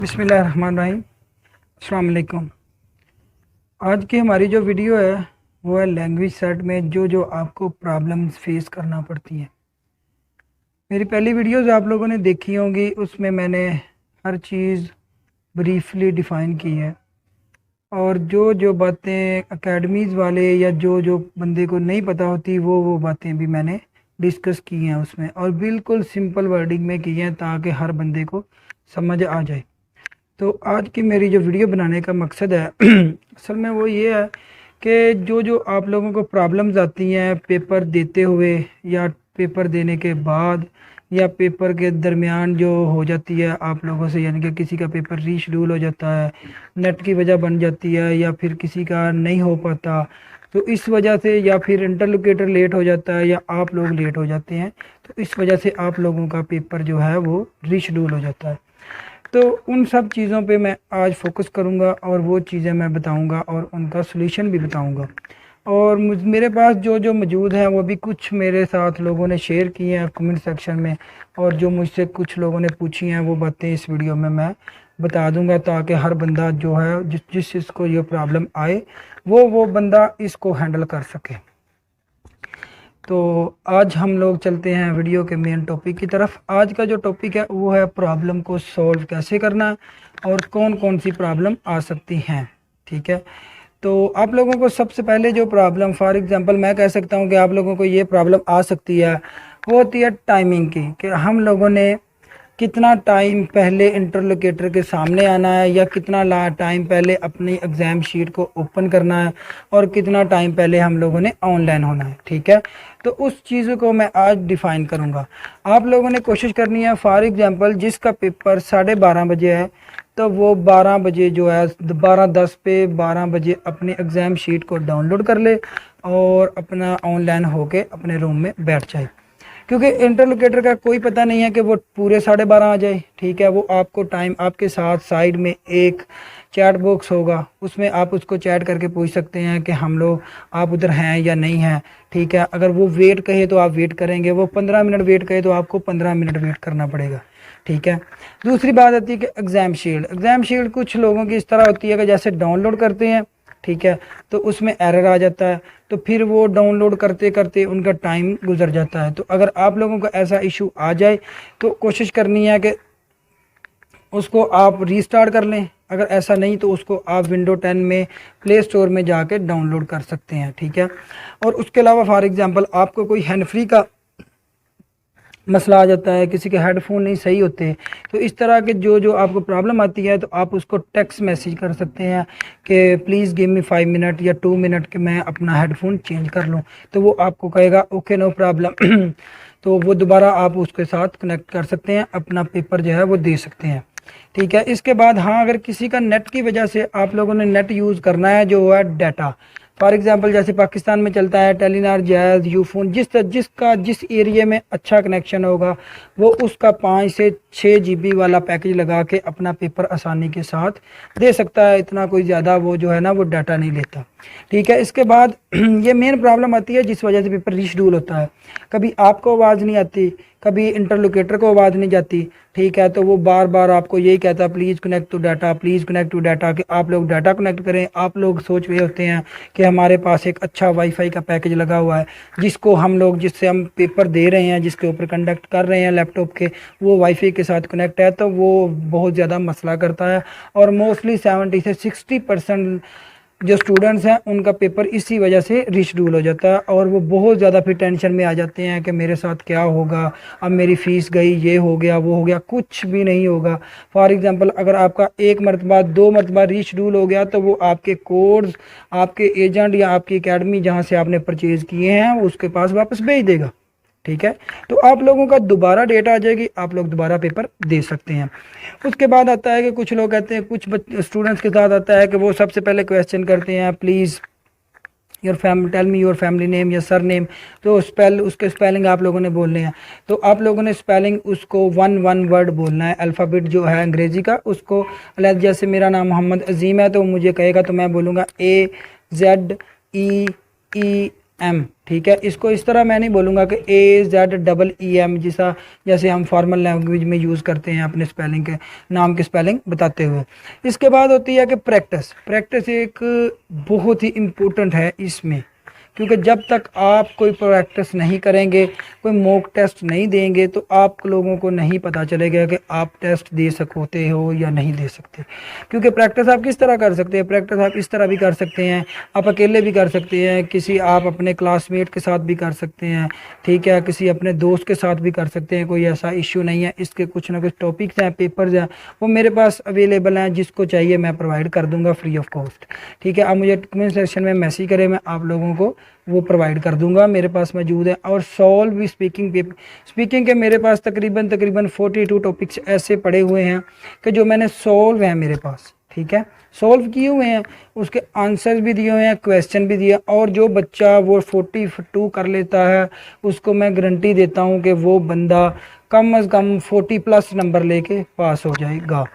बिस्मिल्लाहिर्रहमानिर्रहीम। अस्सलाम वालेकुम। आज की हमारी जो वीडियो है वो है लैंग्वेज सेट में जो जो आपको प्रॉब्लम्स फेस करना पड़ती हैं। मेरी पहली वीडियोस आप लोगों ने देखी होंगी, उसमें मैंने हर चीज़ ब्रीफली डिफ़ाइन की है और जो जो बातें एकेडमीज़ वाले या जो जो बंदे को नहीं पता होती वो बातें भी मैंने डिस्कस की हैं उसमें, और बिल्कुल सिंपल वर्डिंग में की हैं ताकि हर बंदे को समझ आ जाए। तो आज की मेरी जो वीडियो बनाने का मकसद है असल में वो ये है कि जो जो आप लोगों को प्रॉब्लम्स आती हैं पेपर देते हुए या पेपर देने के बाद या पेपर के दरमियान जो हो जाती है आप लोगों से, यानी कि किसी का पेपर रीशेड्यूल हो जाता है, नेट की वजह बन जाती है या फिर किसी का नहीं हो पाता, तो इस वजह से या फिर इंटरलोकेटर लेट हो जाता है या आप लोग लेट हो जाते हैं, तो इस वजह से आप लोगों का पेपर जो है वो रीशेड्यूल हो जाता है। तो उन सब चीज़ों पे मैं आज फोकस करूँगा और वो चीज़ें मैं बताऊँगा और उनका सलूशन भी बताऊँगा। और मेरे पास जो जो मौजूद है वो भी कुछ मेरे साथ लोगों ने शेयर किए हैं कमेंट सेक्शन में, और जो मुझसे कुछ लोगों ने पूछी हैं वो बातें इस वीडियो में मैं बता दूंगा ताकि हर बंदा जो है जिस जिसको ये प्रॉब्लम आए वो बंदा इसको हैंडल कर सके। तो आज हम लोग चलते हैं वीडियो के मेन टॉपिक की तरफ। आज का जो टॉपिक है वो है प्रॉब्लम को सॉल्व कैसे करना और कौन कौन सी प्रॉब्लम आ सकती हैं। ठीक है, तो आप लोगों को सबसे पहले जो प्रॉब्लम, फॉर एग्जांपल मैं कह सकता हूँ कि आप लोगों को ये प्रॉब्लम आ सकती है, वो होती है टाइमिंग की, कि हम लोगों ने कितना टाइम पहले इंटरलोकेटर के सामने आना है या कितना टाइम पहले अपनी एग्ज़ाम शीट को ओपन करना है और कितना टाइम पहले हम लोगों ने ऑनलाइन होना है। ठीक है, तो उस चीज़ को मैं आज डिफ़ाइन करूँगा। आप लोगों ने कोशिश करनी है, फॉर एग्ज़ाम्पल जिसका पेपर 12:30 बजे है तो वो 12 बजे जो है 12:10 पे 12 बजे अपनी एग्ज़ाम शीट को डाउनलोड कर ले और अपना ऑनलाइन होके अपने रूम में बैठ जाए, क्योंकि इंटरलोकेटर का कोई पता नहीं है कि वो पूरे 12:30 आ जाए। ठीक है, वो आपको टाइम आपके साथ साइड में एक चैट बॉक्स होगा, उसमें आप उसको चैट करके पूछ सकते हैं कि हम लोग आप उधर हैं या नहीं हैं। ठीक है, अगर वो वेट कहे तो आप वेट करेंगे, वो 15 मिनट वेट कहे तो आपको 15 मिनट वेट करना पड़ेगा। ठीक है, दूसरी बात आती है कि एग्ज़ाम शील्ड कुछ लोगों की इस तरह होती है कि जैसे डाउनलोड करते हैं, ठीक है, तो उसमें एरर आ जाता है, तो फिर वो डाउनलोड करते करते उनका टाइम गुजर जाता है। तो अगर आप लोगों को ऐसा इशू आ जाए तो कोशिश करनी है कि उसको आप रीस्टार्ट कर लें, अगर ऐसा नहीं तो उसको आप विंडो 10 में प्ले स्टोर में जाके डाउनलोड कर सकते हैं। ठीक है, और उसके अलावा फॉर एग्जांपल आपको कोई हैंड फ्री का मसला आ जाता है, किसी के हेडफोन नहीं सही होते, तो इस तरह के जो जो आपको प्रॉब्लम आती है तो आप उसको टेक्स्ट मैसेज कर सकते हैं कि प्लीज़ गिव मी 5 मिनट या 2 मिनट के मैं अपना हेडफोन चेंज कर लूँ, तो वो आपको कहेगा ओके नो प्रॉब्लम तो वो दोबारा आप उसके साथ कनेक्ट कर सकते हैं, अपना पेपर जो है वो दे सकते हैं। ठीक है, इसके बाद हाँ, अगर किसी का नेट की वजह से आप लोगों ने नेट यूज़ करना है जो है डाटा, फॉर एग्जांपल जैसे पाकिस्तान में चलता है टेलीनार, जैज़, यूफोन, जिस एरिया में अच्छा कनेक्शन होगा वो उसका 5 से 6 GB वाला पैकेज लगा के अपना पेपर आसानी के साथ दे सकता है। इतना कोई ज़्यादा वो जो है ना वो डाटा नहीं लेता। ठीक है, इसके बाद ये मेन प्रॉब्लम आती है जिस वजह से पेपर रीशेड्यूल होता है। कभी आपको आवाज़ नहीं आती, कभी इंटरलोकेटर को आवाज़ नहीं जाती। ठीक है, तो वो बार बार आपको यही कहता है please connect to data, please connect to data, कि आप लोग डाटा कनेक्ट करें। आप लोग सोच रहे होते हैं कि हमारे पास एक अच्छा वाईफाई का पैकेज लगा हुआ है जिसको हम लोग, जिससे हम पेपर दे रहे हैं, जिसके ऊपर कंडक्ट कर रहे हैं लैपटॉप के, वो वाईफाई के साथ कनेक्ट है, तो वो बहुत ज़्यादा मसला करता है। और मोस्टली 70 से 60% जो स्टूडेंट्स हैं उनका पेपर इसी वजह से रीशेड्यूल हो जाता है, और वो बहुत ज़्यादा फिर टेंशन में आ जाते हैं कि मेरे साथ क्या होगा, अब मेरी फ़ीस गई, ये हो गया वो हो गया। कुछ भी नहीं होगा। फॉर एग्जांपल अगर आपका 1 मरतबा 2 मरतबा रीशेड्यूल हो गया तो वो आपके कोर्स, आपके एजेंट या आपकी एकेडमी जहाँ से आपने परचेज़ किए हैं उसके पास वापस भेज देगा। ठीक है, तो आप लोगों का दोबारा डेट आ जाएगी, आप लोग दोबारा पेपर दे सकते हैं। उसके बाद आता है कि कुछ लोग कहते हैं, कुछ स्टूडेंट्स के साथ आता है कि वो सबसे पहले क्वेश्चन करते हैं please your family, tell me your family name या सर नेम, तो उसके स्पेलिंग आप लोगों ने बोलने हैं। तो आप लोगों ने स्पेलिंग उसको वन वर्ड बोलना है, अल्फ़ाबेट जो है अंग्रेज़ी का उसको। जैसे मेरा नाम मोहम्मद अजीम है तो मुझे कहेगा तो मैं बोलूँगा AZEE एम, ठीक है। इसको इस तरह मैं नहीं बोलूँगा कि AZEEM जैसा, जैसे हम फॉर्मल लैंग्वेज में यूज़ करते हैं अपने स्पेलिंग के नाम की स्पेलिंग बताते हुए। इसके बाद होती है कि प्रैक्टिस। प्रैक्टिस एक बहुत ही इम्पोर्टेंट है इसमें, क्योंकि जब तक आप कोई प्रैक्टिस नहीं करेंगे, कोई मॉक टेस्ट नहीं देंगे, तो आप लोगों को नहीं पता चलेगा कि आप टेस्ट दे सकते हो या नहीं दे सकते। क्योंकि प्रैक्टिस आप किस तरह कर सकते हैं, प्रैक्टिस आप इस तरह भी कर सकते हैं, आप अकेले भी कर सकते हैं, किसी आप अपने क्लासमेट के साथ भी कर सकते हैं, ठीक है, किसी अपने दोस्त के साथ भी कर सकते हैं, कोई ऐसा इश्यू नहीं है। इसके कुछ ना कुछ टॉपिक्स हैं, पेपर्स हैं, वो मेरे पास अवेलेबल हैं, जिसको चाहिए मैं प्रोवाइड कर दूंगा फ्री ऑफ कॉस्ट, ठीक है। आप मुझे कमेंट सेक्शन में मैसेज करें, मैं आप लोगों को वो प्रोवाइड कर दूंगा, मेरे पास मौजूद है। और सॉल्व भी स्पीकिंग के मेरे पास तकरीबन 42 टॉपिक्स ऐसे पड़े हुए हैं कि जो मैंने सॉल्व हैं मेरे पास, ठीक है, सॉल्व किए हुए हैं, उसके आंसर भी दिए हुए हैं, क्वेश्चन भी दिया। और जो बच्चा वो 42 कर लेता है, उसको मैं गारंटी देता हूँ कि वो बंदा कम अज़ कम 40+ नंबर लेके पास हो जाएगा।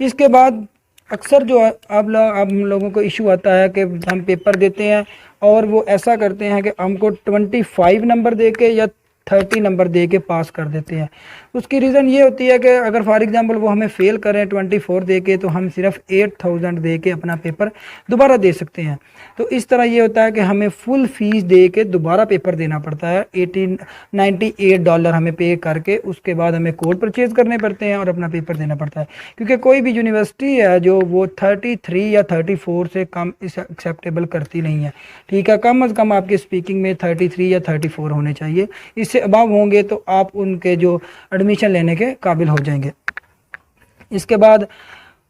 इसके बाद अक्सर जो अब हम लोगों को इशू आता है कि हम पेपर देते हैं और वो ऐसा करते हैं कि हमको 25 नंबर दे के या 30 नंबर दे के पास कर देते हैं। उसकी रीज़न ये होती है कि अगर फॉर एग्जांपल वो हमें फ़ेल करें 24 दे के, तो हम सिर्फ 8000 दे के अपना पेपर दोबारा दे सकते हैं। तो इस तरह ये होता है कि हमें फुल फीस दे के दोबारा पेपर देना पड़ता है, $98 हमें पे करके, उसके बाद हमें कोड परचेज करने पड़ते हैं और अपना पेपर देना पड़ता है। क्योंकि कोई भी यूनिवर्सिटी है जो वो 33 या 34 से कम इसे एक्सेप्टेबल करती नहीं है, ठीक है। कम अज़ कम आपके स्पीकिंग में 33 या 34 होने चाहिए, इससे अबव होंगे तो आप उनके जो एडमिशन लेने के काबिल हो जाएंगे। इसके बाद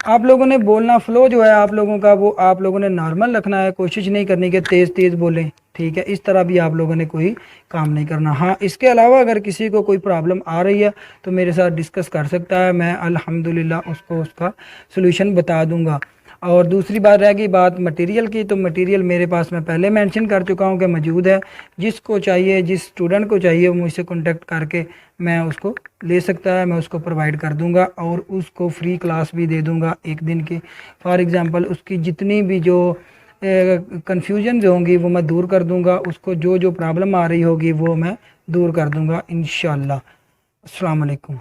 आप लोगों ने बोलना फ्लो जो है आप लोगों का, वो आप लोगों ने नॉर्मल रखना है, कोशिश नहीं करनी कि तेज़ तेज़ बोलें, ठीक है। इस तरह भी आप लोगों ने कोई काम नहीं करना। हाँ, इसके अलावा अगर किसी को कोई प्रॉब्लम आ रही है तो मेरे साथ डिस्कस कर सकता है, मैं अल्हम्दुलिल्लाह उसको उसका सोल्यूशन बता दूंगा। और दूसरी बात रह गई बात मटेरियल की, तो मटेरियल मेरे पास मैं पहले मेंशन कर चुका हूँ कि मौजूद है। जिसको चाहिए, जिस स्टूडेंट को चाहिए, वो मुझसे कॉन्टेक्ट करके मैं उसको ले सकता है, मैं उसको प्रोवाइड कर दूंगा और उसको फ्री क्लास भी दे दूंगा एक दिन की। फॉर एग्ज़ाम्पल उसकी जितनी भी जो कन्फ्यूजन होंगी वो मैं दूर कर दूंगा, उसको जो जो प्रॉब्लम आ रही होगी वो मैं दूर कर दूंगा इंशाल्लाह। अस्सलाम वालेकुम।